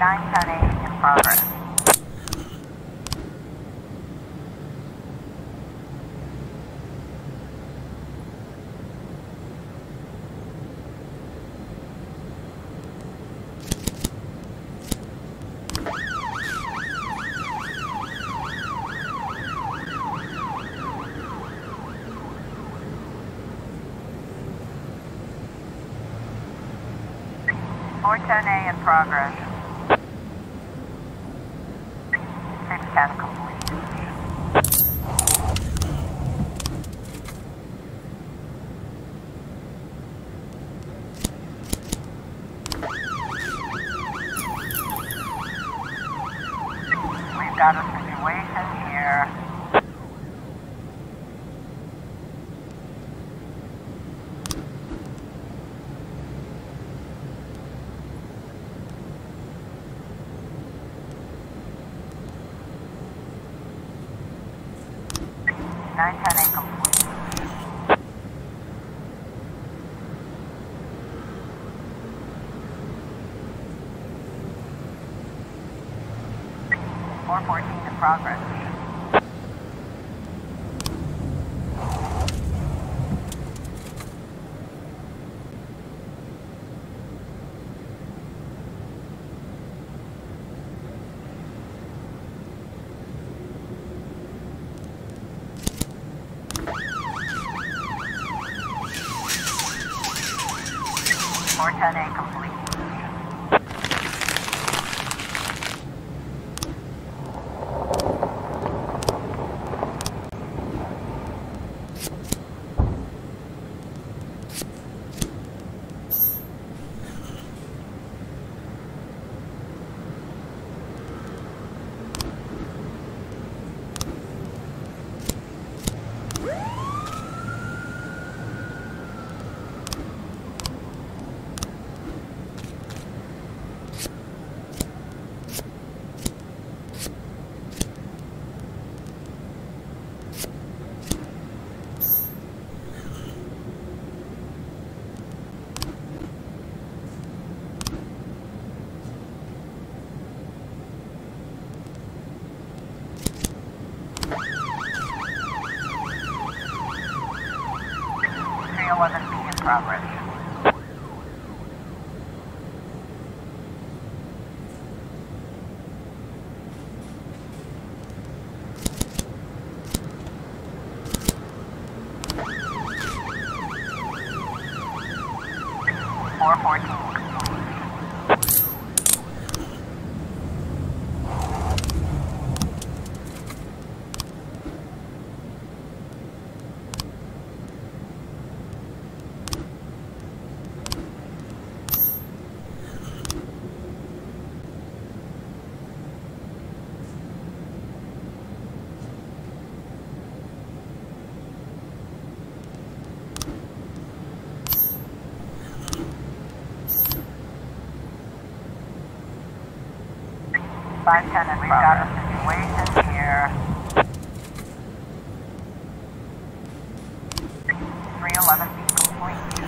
910A in progress. A in progress. 610 complete. We've got a situation here. Complete. 414 in progress. A complete. In progress. 414. We've got a situation here. 311 complete.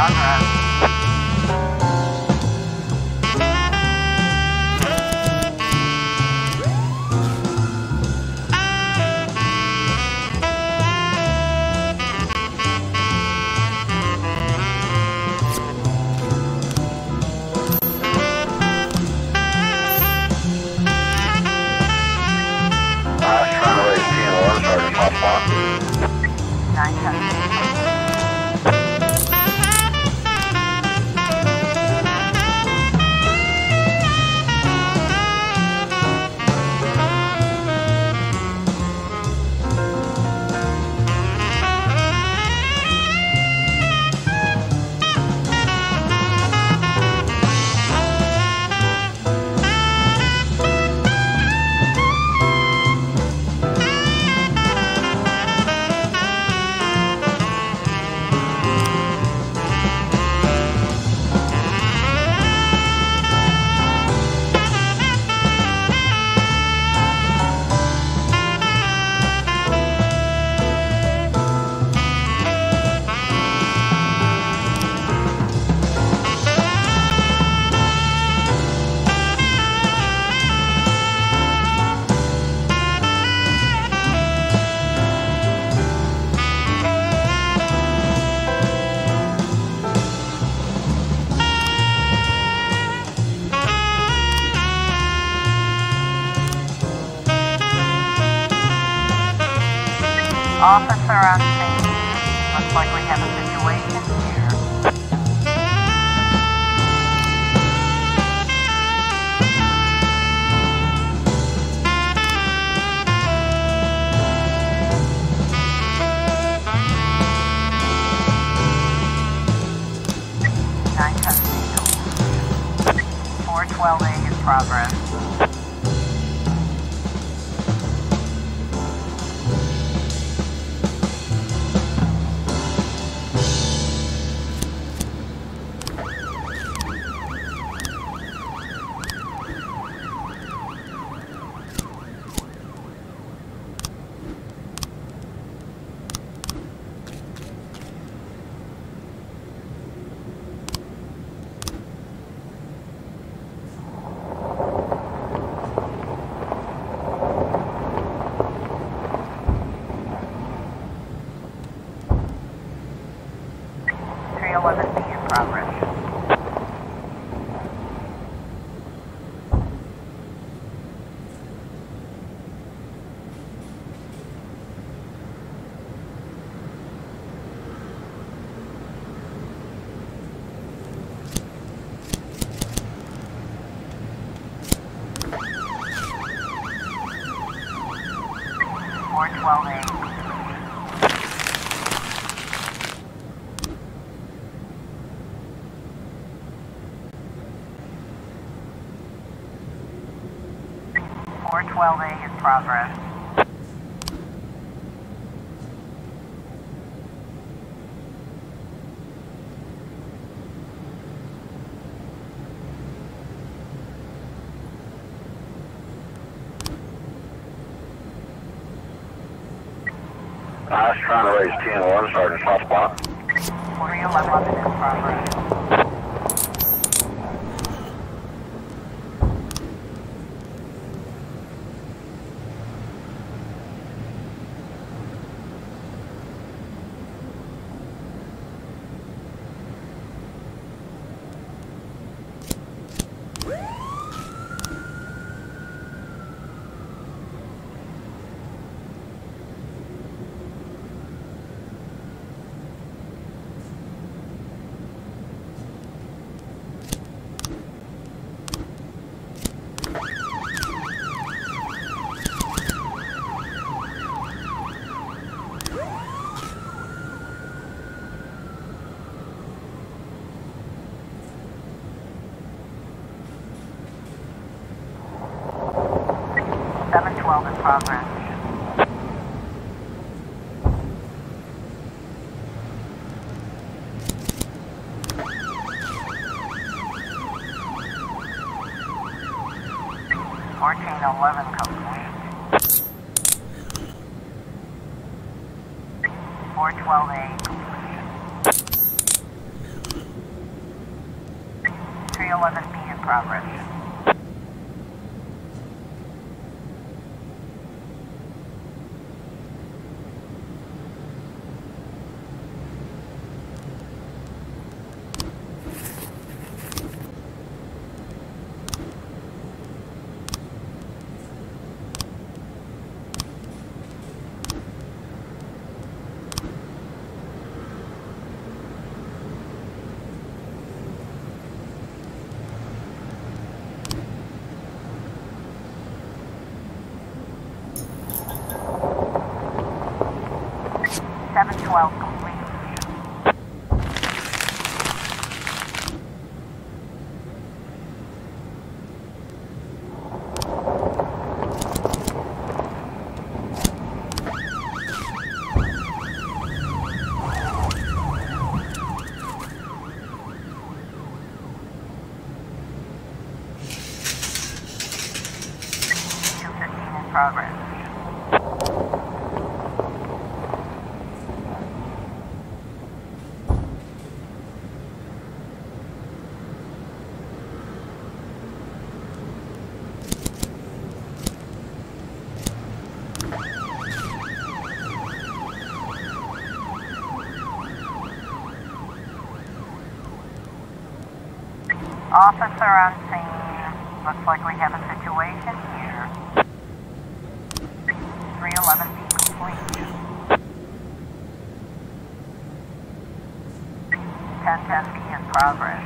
progress. Runway 18-1, Sergeant Hotspot. 910. Officer on scene. Looks like we have a situation here. (910) 412A in progress. in progress. (412A in progress. I was trying to raise 10-1, Sergeant Soft Spot. 311 in progress. (712 in progress. (1411 complete. 412A complete. 311P in progress. Twelve complete. In progress. Officer on scene. Looks like we have a situation here. 311B complete. 1010B in progress.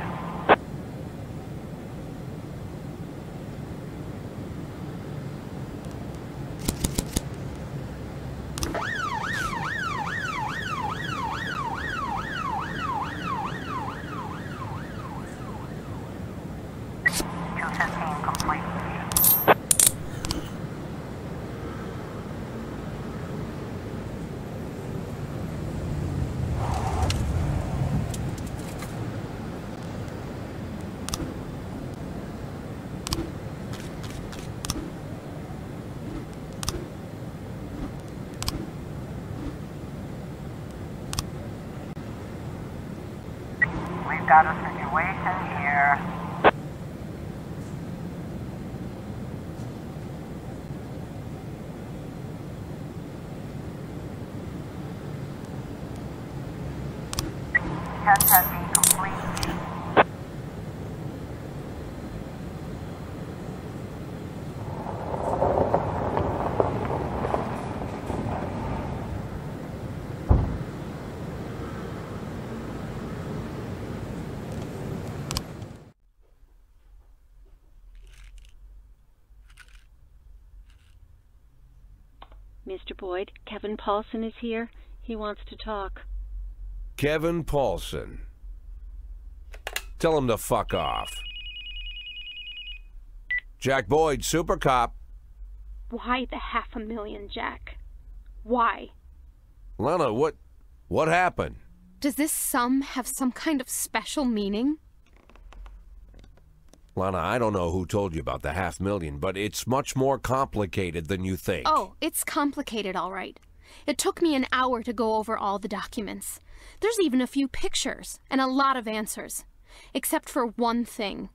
We've got a situation here. Be complete. Mr. Boyd, Kevin Paulson is here. He wants to talk. Kevin Paulson. Tell him to fuck off. Jack Boyd, Super Cop. Why the $500,000, Jack? Why? Lana, what happened? Does this sum have some kind of special meaning? Lana, I don't know who told you about the $500,000, but it's much more complicated than you think. Oh, it's complicated, all right. It took me an hour to go over all the documents. There's even a few pictures and a lot of answers. Except for one thing.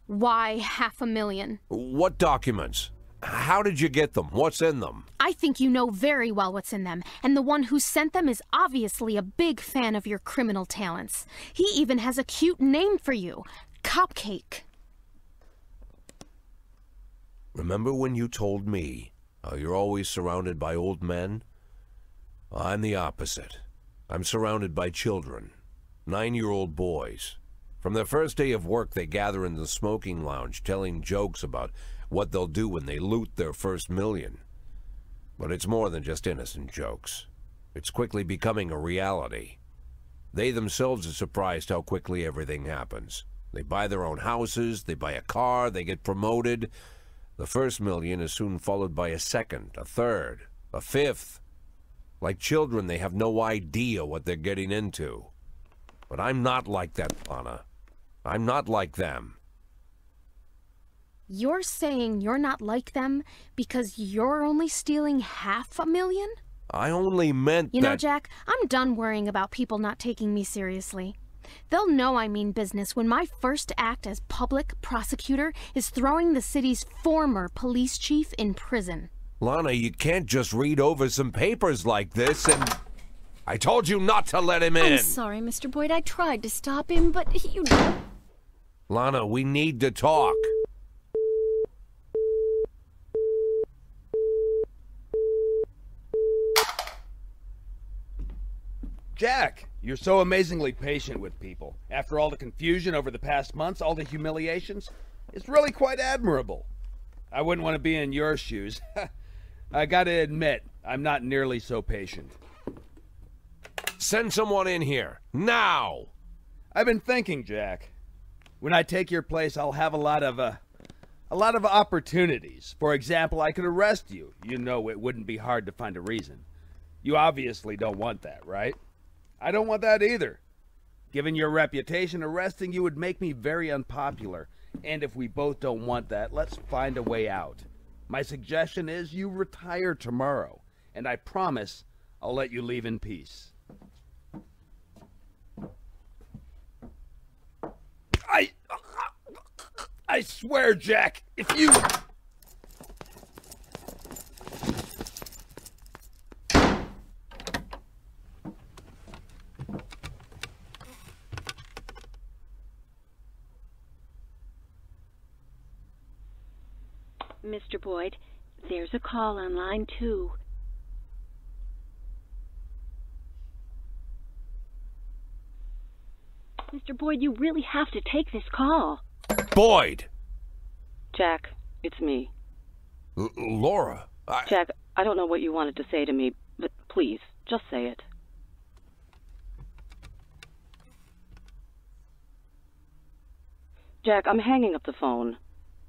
Why $500,000? What documents? How did you get them? What's in them? I think you know very well what's in them, and the one who sent them is obviously a big fan of your criminal talents. He even has a cute name for you, Cupcake. Remember when you told me how you're always surrounded by old men? I'm the opposite. I'm surrounded by children, 9-year-old boys. From their first day of work, they gather in the smoking lounge, telling jokes about what they'll do when they loot their first $1,000,000. But it's more than just innocent jokes. It's quickly becoming a reality. They themselves are surprised how quickly everything happens. They buy their own houses, they buy a car, they get promoted. The first $1,000,000 is soon followed by a second, a third, a fifth. Like children, they have no idea what they're getting into. But I'm not like that, Lana. I'm not like them. You're saying you're not like them because you're only stealing $500,000? I only meant that... You know, Jack, I'm done worrying about people not taking me seriously. They'll know I mean business when my first act as public prosecutor is throwing the city's former police chief in prison. Lana, you can't just read over some papers like this and... I told you not to let him in! I'm sorry, Mr. Boyd. I tried to stop him, but you... Lana, we need to talk. Jack, you're so amazingly patient with people. After all the confusion over the past months, all the humiliations, it's really quite admirable. I wouldn't want to be in your shoes. I gotta admit, I'm not nearly so patient. Send someone in here, now! I've been thinking, Jack. When I take your place, I'll have a lot of opportunities. For example, I could arrest you. You know it wouldn't be hard to find a reason. You obviously don't want that, right? I don't want that either. Given your reputation, arresting you would make me very unpopular. And if we both don't want that, let's find a way out. My suggestion is you retire tomorrow, and I promise I'll let you leave in peace. I swear, Jack, if you... Mr. Boyd, there's a call on line 2. Mr. Boyd, you really have to take this call. Boyd! Jack, it's me. Laura, Jack, I don't know what you wanted to say to me, but please, just say it. Jack, I'm hanging up the phone.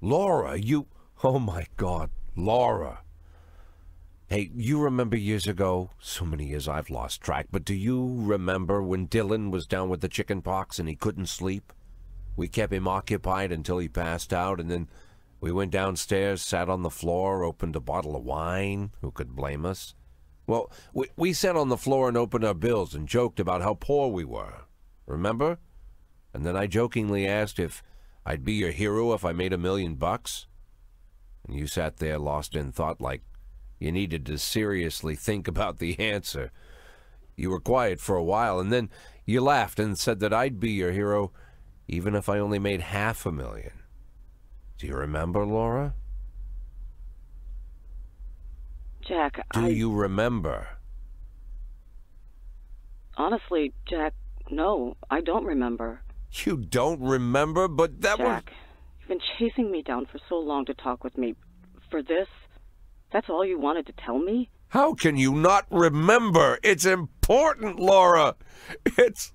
Laura, you... Oh my God, Laura. Hey, you remember years ago? So many years I've lost track, but do you remember when Dylan was down with the chicken pox and he couldn't sleep? We kept him occupied until he passed out, and then we went downstairs, sat on the floor, opened a bottle of wine. Who could blame us? Well, we sat on the floor and opened our bills and joked about how poor we were. Remember? And then I jokingly asked if I'd be your hero if I made $1 million. And you sat there lost in thought like you needed to seriously think about the answer. You were quiet for a while, and then you laughed and said that I'd be your hero even if I only made $500,000. Do you remember, Laura? Jack, Do you remember? Honestly, Jack, no, I don't remember. You don't remember? But that was... Jack, you've been chasing me down for so long to talk with me. For this? That's all you wanted to tell me? How can you not remember? It's important, Laura. It's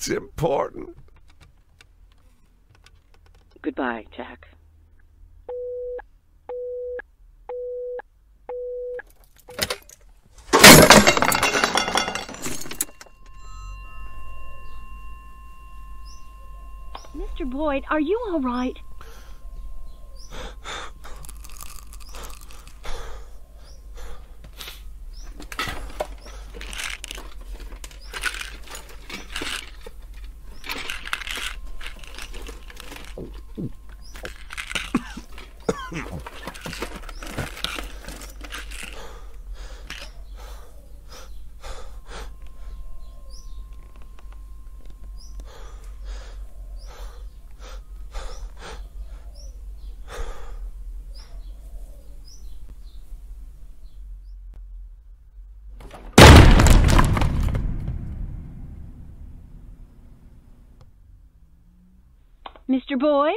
important. Goodbye, Jack. Mr. Boyd, are you all right? Mr. Boyd?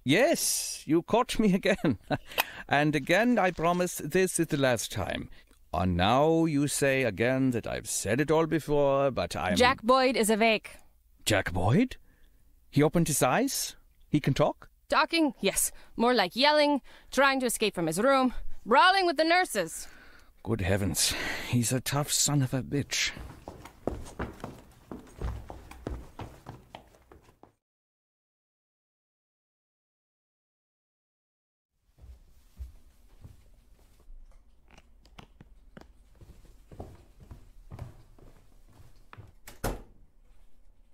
Yes, you caught me again. And again, I promise this is the last time. And now you say again that I've said it all before, but I'm... Jack Boyd is awake. Jack Boyd? He opened his eyes? He can talk? Talking? Yes. More like yelling, trying to escape from his room, brawling with the nurses. Good heavens. He's a tough son of a bitch.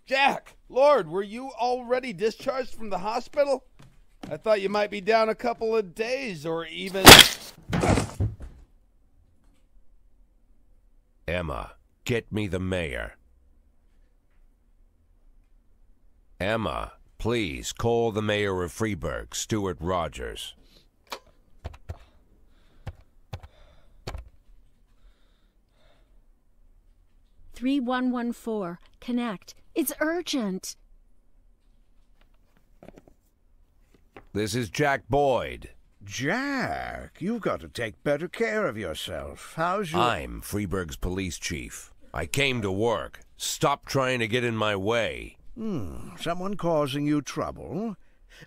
Jack! Lord, were you already discharged from the hospital? I thought you might be down a couple of days or even... Emma, get me the mayor. Emma, please call the mayor of Freeburg, Stuart Rogers. $3114. Connect. It's urgent. This is Jack Boyd. Jack, you've got to take better care of yourself. How's your... I'm Freeburg's police chief. I came to work. Stop trying to get in my way. Someone causing you trouble?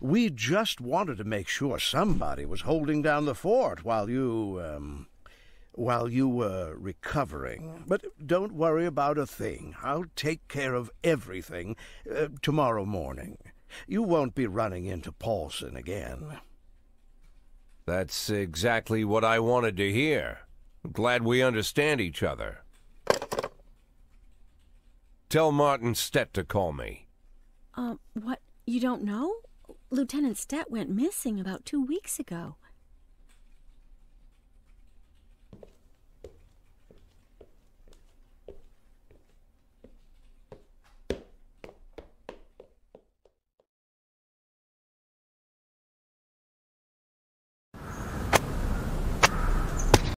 We just wanted to make sure somebody was holding down the fort while you were recovering. But don't worry about a thing. I'll take care of everything tomorrow morning. You won't be running into Paulson again. That's exactly what I wanted to hear. I'm glad we understand each other. Tell Martin Stett to call me. What? You don't know? Lieutenant Stett went missing about 2 weeks ago.